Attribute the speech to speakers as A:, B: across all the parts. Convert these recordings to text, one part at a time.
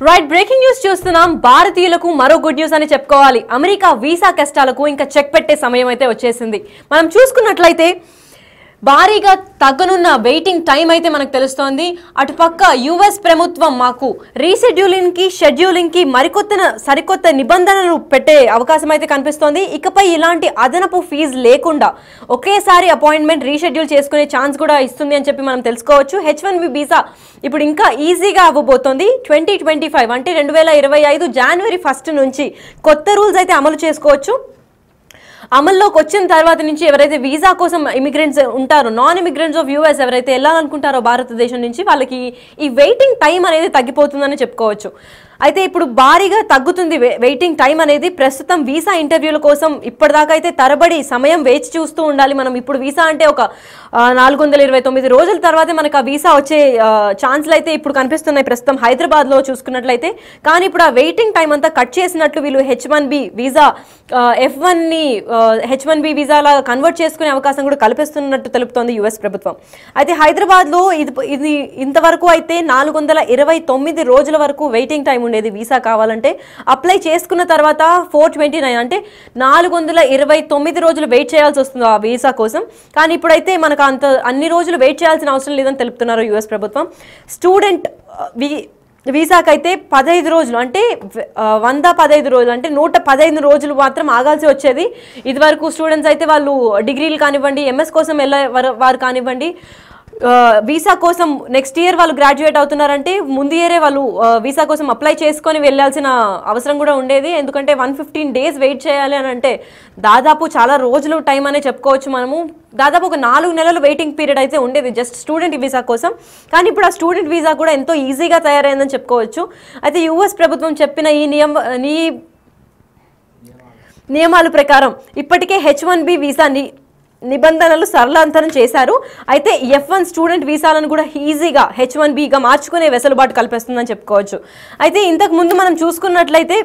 A: Right breaking news చూస్తున్నాం. భారతీయులకు మరో గుడ్ న్యూస్ అని చెప్పుకోవాలి. అమెరికా వీసా కష్టాలకు ఇంకా చెక్ పెట్టే సమయం అయితే వచ్చేసింది. మనం చూసుకున్నట్లయితే భారీగా తగ్గనున్న వెయిటింగ్ టైం అయితే మనకు తెలుస్తోంది. అటుపక్క యుఎస్ ప్రభుత్వం మాకు షెడ్యూలింగ్ కి సరికొత్త నిబంధనలు పెట్టే అవకాశం అయితే కనిపిస్తోంది. ఇకపై ఇలాంటి అదనపు ఫీజు లేకుండా ఒకేసారి అపాయింట్మెంట్ రీషెడ్యూల్ చేసుకునే ఛాన్స్ కూడా ఇస్తుంది అని చెప్పి మనం తెలుసుకోవచ్చు. H1B వీసా ఇప్పుడు ఇంకా ఈజీగా అవ్వబోతోంది. 2025 అంటే 2025 జనవరి 1 నుంచి కొత్త రూల్స్ అయితే అమలు చేసుకోవచ్చు. అమల్లోకి వచ్చిన తర్వాత నుంచి ఎవరైతే వీసా కోసం ఇమిగ్రెంట్స్ ఉంటారో, నాన్ ఇమిగ్రెంట్స్ ఆఫ్ యూఎస్ ఎవరైతే వెళ్ళాలనుకుంటారో భారతదేశం నుంచి, వాళ్ళకి ఈ వెయిటింగ్ టైం అనేది తగ్గిపోతుందని చెప్పుకోవచ్చు. అయితే ఇప్పుడు భారీగా తగ్గుతుంది వెయిటింగ్ టైం అనేది. ప్రస్తుతం వీసా ఇంటర్వ్యూల కోసం ఇప్పటిదాకా అయితే తరబడి సమయం వేచి చూస్తూ ఉండాలి మనం. ఇప్పుడు వీసా అంటే ఒక 429 రోజుల తర్వాతే మనకు ఆ వీసా వచ్చే ఛాన్స్లు అయితే ఇప్పుడు కనిపిస్తున్నాయి ప్రస్తుతం హైదరాబాద్లో చూసుకున్నట్లయితే. కానీ ఇప్పుడు ఆ వెయిటింగ్ టైం అంతా కట్ చేసినట్లు వీళ్ళు H1B వీసా F1ని H1B వీసాలా కన్వర్ట్ చేసుకునే అవకాశం కూడా కల్పిస్తున్నట్టు తెలుపుతోంది యుఎస్ ప్రభుత్వం. అయితే హైదరాబాద్లో ఇది ఇంతవరకు అయితే 429 రోజుల వరకు వెయిటింగ్ టైం ఉండేది వీసా కావాలంటే. అప్లై చేసుకున్న తర్వాత 429 అంటే 429 రోజులు వెయిట్ చేయాల్సి వస్తుంది ఆ వీసా కోసం. కానీ ఇప్పుడైతే మనకు అన్ని రోజులు వెయిట్ చేయాల్సిన అవసరం లేదని తెలుపుతున్నారు యుఎస్ ప్రభుత్వం. స్టూడెంట్ వీసాకైతే 15 రోజులు అంటే 115 రోజులు అంటే 115 రోజులు మాత్రం ఆగాల్సి వచ్చేది. ఇదివరకు స్టూడెంట్స్ అయితే వాళ్ళు డిగ్రీలు కానివ్వండి, ఎంఎస్ కోసం వెళ్ళే వారు కానివ్వండి, వీసా కోసం నెక్స్ట్ ఇయర్ వాళ్ళు గ్రాడ్యుయేట్ అవుతున్నారంటే ముందు ఇయరే వాళ్ళు వీసా కోసం అప్లై చేసుకొని వెళ్ళాల్సిన అవసరం కూడా ఉండేది. ఎందుకంటే 115 days వెయిట్ చేయాలి అని అంటే దాదాపు చాలా రోజులు టైం అనే చెప్పుకోవచ్చు మనము. దాదాపు ఒక 4 నెలలు వెయిటింగ్ పీరియడ్ అయితే ఉండేది జస్ట్ స్టూడెంట్ వీసా కోసం. కానీ ఇప్పుడు ఆ స్టూడెంట్ వీసా కూడా ఎంతో ఈజీగా తయారైందని చెప్పుకోవచ్చు. అయితే యుఎస్ ప్రభుత్వం చెప్పిన ఈ నియమాల ప్రకారం ఇప్పటికే H1B వీసా నిబంధనలు సరళంతరం చేశారు. అయితే F1 స్టూడెంట్ వీసాలను కూడా ఈజీగా H1Bగా మార్చుకునే వెసులుబాటు కల్పిస్తుందని చెప్పుకోవచ్చు. అయితే ఇంతకు ముందు మనం చూసుకున్నట్లయితే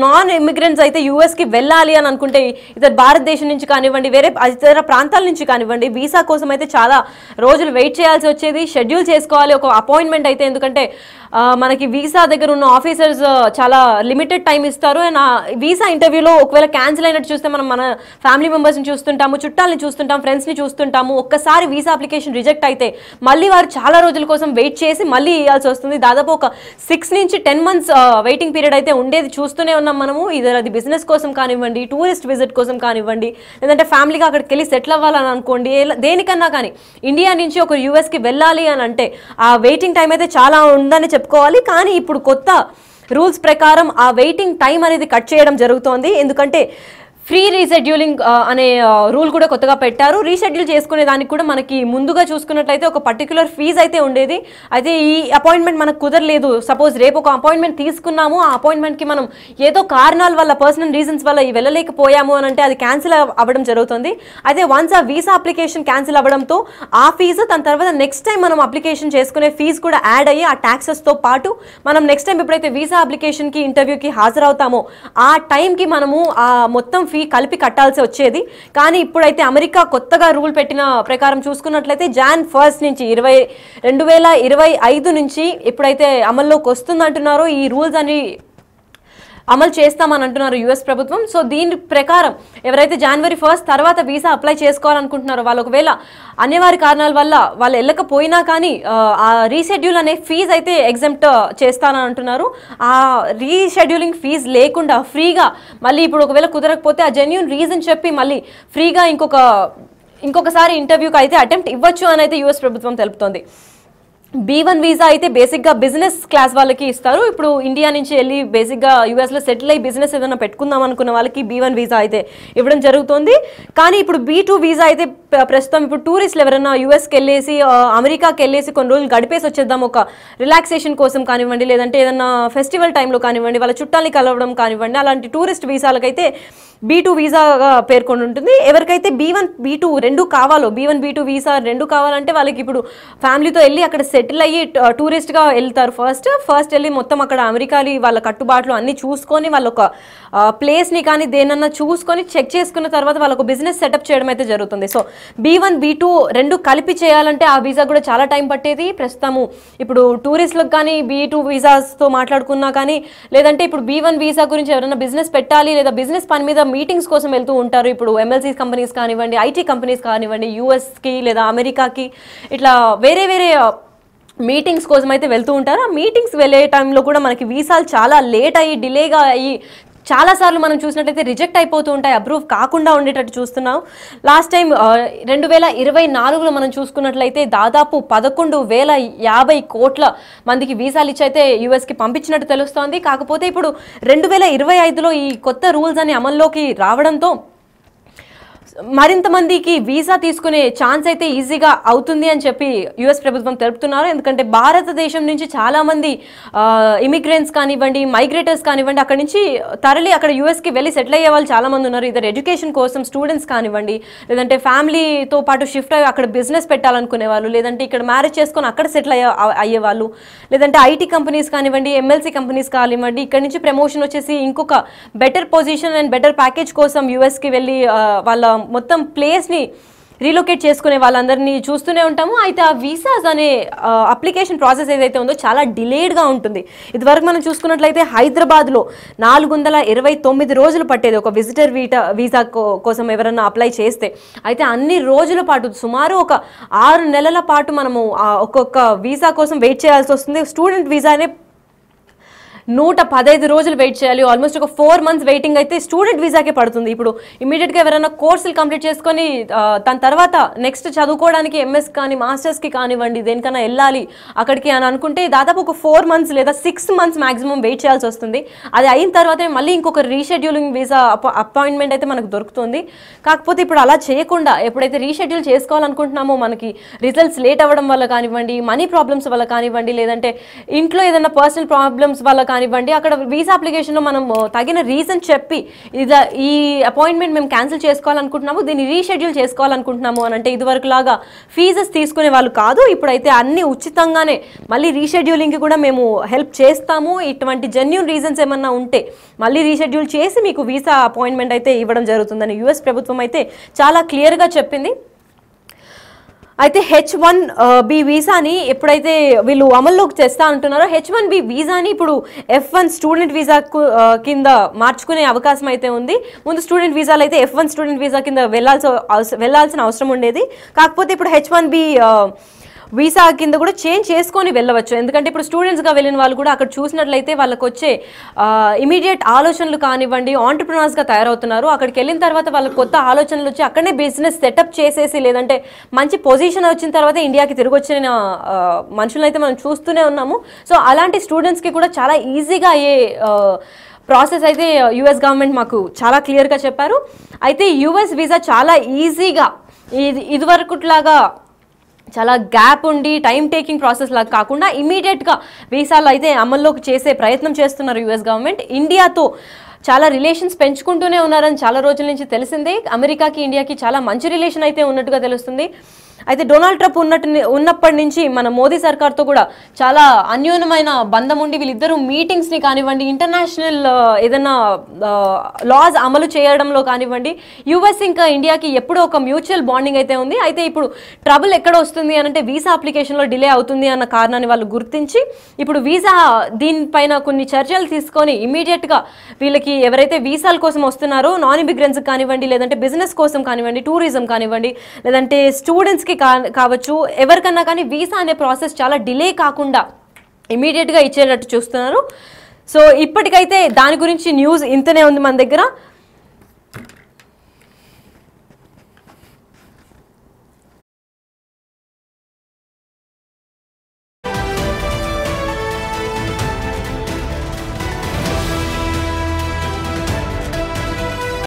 A: నాన్ ఇమిగ్రెంట్స్ అయితే యూఎస్కి వెళ్ళాలి అని అనుకుంటే ఇతర భారతదేశం నుంచి కానివ్వండి, వేరే ఇతర ప్రాంతాల నుంచి కానివ్వండి, వీసా కోసం అయితే చాలా రోజులు వెయిట్ చేయాల్సి వచ్చేది. షెడ్యూల్ చేసుకోవాలి ఒక అపాయింట్మెంట్ అయితే. ఎందుకంటే మనకి వీసా దగ్గర ఉన్న ఆఫీసర్స్ చాలా లిమిటెడ్ టైం ఇస్తారు. అండ్ వీసా ఇంటర్వ్యూలో ఒకవేళ క్యాన్సిల్ అయినట్టు చూస్తే మనం మన ఫ్యామిలీ మెంబర్స్ని చూస్తుంటాము, చుట్టాలని చూస్తుంటాం, ఫ్రెండ్స్ని చూస్తుంటాము. ఒక్కసారి వీసా అప్లికేషన్ రిజెక్ట్ అయితే మళ్ళీ వారు చాలా రోజుల కోసం వెయిట్ చేసి మళ్ళీ ఇవ్వాల్సి వస్తుంది. దాదాపు ఒక 6 నుంచి 10 months వెయిటింగ్ పీరియడ్ అయితే ఉండేది చూస్తూనే ఉన్నాం మనము. అది బిజినెస్ కోసం కానివ్వండి, టూరిస్ట్ విజిట్ కోసం కానివ్వండి, లేదంటే ఫ్యామిలీగా అక్కడికి వెళ్ళి సెటిల్ అవ్వాలని అనుకోండి, దేనికన్నా కానీ ఇండియా నుంచి ఒక యూఎస్కి వెళ్ళాలి అని అంటే ఆ వెయిటింగ్ టైం అయితే చాలా ఉందని చెప్పుకోవాలి. కానీ ఇప్పుడు కొత్త రూల్స్ ప్రకారం ఆ వెయిటింగ్ టైం అనేది కట్ చేయడం జరుగుతోంది. ఎందుకంటే ఫ్రీ రీషెడ్యూలింగ్ అనే రూల్ కూడా కొత్తగా పెట్టారు. రీషెడ్యూల్ చేసుకునే దానికి కూడా మనకి ముందుగా చూసుకున్నట్లయితే ఒక పర్టికులర్ ఫీజు అయితే ఉండేది. అయితే ఈ అపాయింట్మెంట్ మనకు కుదరలేదు, సపోజ్ రేపు ఒక అపాయింట్మెంట్ తీసుకున్నాము, ఆ అపాయింట్మెంట్కి మనం ఏదో కారణాల వల్ల, పర్సనల్ రీజన్స్ వల్ల వెళ్ళలేకపోయాము అని అంటే అది క్యాన్సిల్ అవ్వడం జరుగుతుంది. అయితే వన్స్ ఆ వీసా అప్లికేషన్ క్యాన్సిల్ అవ్వడంతో ఆ ఫీజు దాని తర్వాత నెక్స్ట్ టైం మనం అప్లికేషన్ చేసుకునే ఫీజు కూడా యాడ్ అయ్యి ఆ ట్యాక్సెస్తో పాటు మనం నెక్స్ట్ టైం ఎప్పుడైతే వీసా అప్లికేషన్కి ఇంటర్వ్యూకి హాజరవుతామో ఆ టైంకి మనము ఆ మొత్తం కలిపి కట్టాల్సి వచ్చేది. కానీ ఇప్పుడైతే అమెరికా కొత్తగా రూల్ పెట్టిన ప్రకారం చూసుకున్నట్లయితే Jan 1 నుంచి 2025 నుంచి ఎప్పుడైతే అమల్లోకి వస్తుందంటున్నారో ఈ రూల్స్ అని అమలు చేస్తామని అంటున్నారు యుఎస్ ప్రభుత్వం. సో దీని ప్రకారం ఎవరైతే January 1 తర్వాత వీసా అప్లై చేసుకోవాలనుకుంటున్నారో వాళ్ళు ఒకవేళ అనివార్య కారణాల వల్ల వాళ్ళు వెళ్ళకపోయినా కానీ ఆ రీషెడ్యూల్ అనే ఫీజు అయితే ఎగ్జెంప్ట్ చేస్తానని అంటున్నారు. ఆ రీషెడ్యూలింగ్ ఫీజు లేకుండా ఫ్రీగా మళ్ళీ ఇప్పుడు ఒకవేళ కుదరకపోతే ఆ జెన్యూన్ రీజన్ చెప్పి మళ్ళీ ఫ్రీగా ఇంకొకసారి ఇంటర్వ్యూకి అయితే అటెంప్ట్ ఇవ్వచ్చు అని అయితే యుఎస్ ప్రభుత్వం తెలుపుతోంది. B1 వీసా అయితే బేసిక్గా బిజినెస్ క్లాస్ వాళ్ళకి ఇస్తారు. ఇప్పుడు ఇండియా నుంచి వెళ్ళి బేసిక్గా యూఎస్లో సెటిల్ అయ్యి బిజినెస్ ఏదైనా పెట్టుకుందాం అనుకున్న వాళ్ళకి B1 వీసా అయితే ఇవ్వడం జరుగుతుంది. కానీ ఇప్పుడు B2 వీసా అయితే ప్రస్తుతం ఇప్పుడు టూరిస్టులు ఎవరైనా యూఎస్కి వెళ్ళేసి అమెరికాకి వెళ్ళేసి కొన్ని రోజులు గడిపేసి వచ్చేద్దాం ఒక రిలాక్సేషన్ కోసం కానివ్వండి, లేదంటే ఏదైనా ఫెస్టివల్ టైంలో కానివ్వండి, వాళ్ళ చుట్టాలని కలవడం కానివ్వండి, అలాంటి టూరిస్ట్ వీసాలకైతే B2 వీసాగా పేర్కొని ఉంటుంది. ఎవరికైతే B1 B2 రెండు కావాలో, B1 B2 వీసా రెండు కావాలంటే వాళ్ళకి ఇప్పుడు ఫ్యామిలీతో వెళ్ళి అక్కడ సెటిల్ అయ్యి టూరిస్ట్గా వెళ్తారు. ఫస్ట్ వెళ్ళి మొత్తం అక్కడ అమెరికాలి వాళ్ళ కట్టుబాట్లు అన్నీ చూసుకొని వాళ్ళ ఒక ప్లేస్ని కానీ దేనన్నా చూసుకొని చెక్ చేసుకున్న తర్వాత వాళ్ళకు బిజినెస్ సెటప్ చేయడం అయితే జరుగుతుంది. సో B1 B2 రెండు కలిపి చేయాలంటే ఆ వీసా కూడా చాలా టైం పట్టేది. ప్రస్తుతము ఇప్పుడు టూరిస్టులకు కానీ B2 వీసాస్తో మాట్లాడుకున్నా కానీ, లేదంటే ఇప్పుడు B1 వీసా గురించి ఎవరైనా బిజినెస్ పెట్టాలి లేదా బిజినెస్ పని మీద మీటింగ్స్ కోసం వెళ్తూ ఉంటారు. ఇప్పుడు MLC కంపెనీస్ కానివ్వండి, IT కంపెనీస్ కానివ్వండి, US కి లేదా అమెరికాకి ఇట్లా వేరే వేరే మీటింగ్స్ కోసం అయితే వెళ్తూ ఉంటారు. ఆ మీటింగ్స్ వెళ్ళే టైంలో కూడా మనకి వీసాలు చాలా లేట్ అయ్యి డిలేగా అయ్యి చాలాసార్లు మనం చూసినట్టయితే రిజెక్ట్ అయిపోతూ ఉంటాయి, అప్రూవ్ కాకుండా ఉండేటట్టు చూస్తున్నాం. లాస్ట్ టైం 2024లో మనం చూసుకున్నట్లయితే దాదాపు 11,050 కోట్ల మందికి వీసాలు ఇచ్చి అయితే యూఎస్కి పంపించినట్టు తెలుస్తోంది. కాకపోతే ఇప్పుడు 2025లో ఈ కొత్త రూల్స్ అని అమల్లోకి రావడంతో మరింత మందికి వీసా తీసుకునే ఛాన్స్ అయితే ఈజీగా అవుతుంది అని చెప్పి యుఎస్ ప్రభుత్వం తెలుపుతున్నారు. ఎందుకంటే భారతదేశం నుంచి చాలామంది ఇమిగ్రెంట్స్ కానివ్వండి, మైగ్రేటర్స్ కానివ్వండి, అక్కడి నుంచి తరలి అక్కడ యూఎస్కి వెళ్ళి సెటిల్ అయ్యే వాళ్ళు చాలామంది ఉన్నారు. ఇద్దరు ఎడ్యుకేషన్ కోసం స్టూడెంట్స్ కానివ్వండి, లేదంటే ఫ్యామిలీతో పాటు షిఫ్ట్ అయ్యి అక్కడ బిజినెస్ పెట్టాలనుకునే వాళ్ళు, లేదంటే ఇక్కడ మ్యారేజ్ చేసుకొని అక్కడ సెటిల్ అయ్యేవాళ్ళు, లేదంటే IT కంపెనీస్ కానివ్వండి, MLC కంపెనీస్ కానివ్వండి, ఇక్కడ నుంచి ప్రమోషన్ వచ్చేసి ఇంకొక better position and better package కోసం యూఎస్కి వెళ్ళి వాళ్ళ మొత్తం ప్లేస్ని రీలొకేట్ చేసుకునే వాళ్ళందరినీ చూస్తూనే ఉంటాము. అయితే ఆ వీసాస్ అనే అప్లికేషన్ ప్రాసెస్ ఏదైతే ఉందో చాలా డిలేడ్గా ఉంటుంది. ఇదివరకు మనం చూసుకున్నట్లయితే హైదరాబాద్లో 429 రోజులు పట్టేది ఒక విజిటర్ వీసా కోసం ఎవరన్నా అప్లై చేస్తే. అయితే అన్ని రోజుల పాటు సుమారు ఒక 6 నెలల పాటు మనము ఒక్కొక్క వీసా కోసం వెయిట్ చేయాల్సి వస్తుంది. స్టూడెంట్ వీసానే 115 రోజులు వెయిట్ చేయాలి. ఆల్మోస్ట్ ఒక 4 months వెయిటింగ్ అయితే స్టూడెంట్ వీసాకే పడుతుంది. ఇప్పుడు ఇమీడియట్గా ఎవరైనా కోర్సులు కంప్లీట్ చేసుకొని దాని తర్వాత నెక్స్ట్ చదువుకోవడానికి MS కానీ మాస్టర్స్కి కానివ్వండి దేనికన్నా వెళ్ళాలి అక్కడికి అని అనుకుంటే దాదాపు ఒక 4 months లేదా 6 months మ్యాక్సిమం వెయిట్ చేయాల్సి వస్తుంది. అది అయిన తర్వాతే మళ్ళీ ఇంకొక రీషెడ్యూలింగ్ వీసా అపాయింట్మెంట్ అయితే మనకు దొరుకుతుంది. కాకపోతే ఇప్పుడు అలా చేయకుండా ఎప్పుడైతే రీషెడ్యూల్ చేసుకోవాలనుకుంటున్నామో మనకి రిజల్ట్స్ లేట్ అవ్వడం వల్ల కానివ్వండి, మనీ ప్రాబ్లమ్స్ వల్ల కానివ్వండి, లేదంటే ఇంట్లో ఏదైనా పర్సనల్ ప్రాబ్లమ్స్ వల్ల కానివ్వండి, అక్కడ వీసా అప్లికేషన్లో మనం తగిన రీజన్ చెప్పి ఈ అపాయింట్మెంట్ మేము క్యాన్సిల్ చేసుకోవాలనుకుంటున్నాము, దీన్ని రీషెడ్యూల్ చేసుకోవాలనుకుంటున్నాము అని అంటే ఇదివరకు లాగా ఫీజెస్ తీసుకునే వాళ్ళు కాదు. ఇప్పుడైతే అన్ని ఉచితంగానే మళ్ళీ రీషెడ్యూలింగ్కి కూడా మేము హెల్ప్ చేస్తాము. ఇటువంటి జెన్యూన్ రీజన్స్ ఏమన్నా ఉంటే మళ్ళీ రీషెడ్యూల్ చేసి మీకు వీసా అపాయింట్మెంట్ అయితే ఇవ్వడం జరుగుతుందని యుఎస్ ప్రభుత్వం అయితే చాలా క్లియర్గా చెప్పింది. అయితే H1B వీసాని ఎప్పుడైతే వీళ్ళు అమల్లోకి తెస్తా అంటున్నారో H1B వీసాని ఇప్పుడు F1 స్టూడెంట్ వీసా కింద మార్చుకునే అవకాశం అయితే ఉంది. ముందు స్టూడెంట్ వీసాలు అయితే F1 స్టూడెంట్ వీసా కింద వెళ్ళాల్సిన అవసరం ఉండేది. కాకపోతే ఇప్పుడు H1B వీసా కింద కూడా చేంజ్ చేసుకొని వెళ్ళవచ్చు. ఎందుకంటే ఇప్పుడు స్టూడెంట్స్గా వెళ్ళిన వాళ్ళు కూడా అక్కడ చూసినట్లయితే వాళ్ళకి వచ్చే ఇమీడియట్ ఆలోచనలు కానివ్వండి, ఆంటర్ప్రినర్స్గా తయారవుతున్నారు. అక్కడికి వెళ్ళిన తర్వాత వాళ్ళకి కొత్త ఆలోచనలు వచ్చి అక్కడనే బిజినెస్ సెటప్ చేసేసి లేదంటే మంచి పొజిషన్ వచ్చిన తర్వాత ఇండియాకి తిరిగి వచ్చిన మనుషులైతే మనం చూస్తూనే ఉన్నాము. సో అలాంటి స్టూడెంట్స్కి కూడా చాలా ఈజీగా అయ్యే ప్రాసెస్ అయితే యుఎస్ గవర్నమెంట్ మాకు చాలా క్లియర్గా చెప్పారు. అయితే యుఎస్ వీసా చాలా ఈజీగా ఇదివరకులాగా చాలా గ్యాప్ ఉండి టైం టేకింగ్ ప్రాసెస్ లాగా కాకుండా ఇమీడియట్గా వీసాలు అయితే అమల్లోకి చేసే ప్రయత్నం చేస్తున్నారు యుఎస్ గవర్నమెంట్. ఇండియాతో చాలా రిలేషన్స్ పెంచుకుంటూనే ఉన్నారని చాలా రోజుల నుంచి తెలిసిందే. అమెరికాకి ఇండియాకి చాలా మంచి రిలేషన్ అయితే ఉన్నట్టుగా తెలుస్తుంది. అయితే డొనాల్డ్ ట్రంప్ ఉన్నప్పటి నుంచి మన మోదీ సర్కార్తో కూడా చాలా అన్యోన్యమైన బంధం ఉండి వీళ్ళిద్దరూ మీటింగ్స్ని కానివ్వండి, ఇంటర్నేషనల్ ఏదైనా లాస్ అమలు చేయడంలో కానివ్వండి, యుఎస్ ఇంకా ఇండియాకి ఎప్పుడూ ఒక మ్యూచువల్ బాండింగ్ అయితే ఉంది. అయితే ఇప్పుడు ట్రబుల్ ఎక్కడ వస్తుంది అని అంటే వీసా అప్లికేషన్లో డిలే అవుతుంది అన్న కారణాన్ని వాళ్ళు గుర్తించి ఇప్పుడు వీసా దీనిపైన కొన్ని చర్యలు తీసుకొని ఇమీడియట్గా వీళ్ళకి ఎవరైతే వీసాల కోసం వస్తున్నారో నాన్ ఇమిగ్రెంట్స్ కానివ్వండి, లేదంటే బిజినెస్ కోసం కానివ్వండి, టూరిజం కానివ్వండి, లేదంటే స్టూడెంట్స్కి కావచ్చు, ఎవరికన్నా కానీ వీసా అనే ప్రాసెస్ చాలా డిలే కాకుండా ఇమీడియట్గా ఇచ్చేటట్టు చూస్తున్నారు. సో ఇప్పటికైతే దాని గురించి న్యూస్ ఇంతనే ఉంది మన దగ్గర.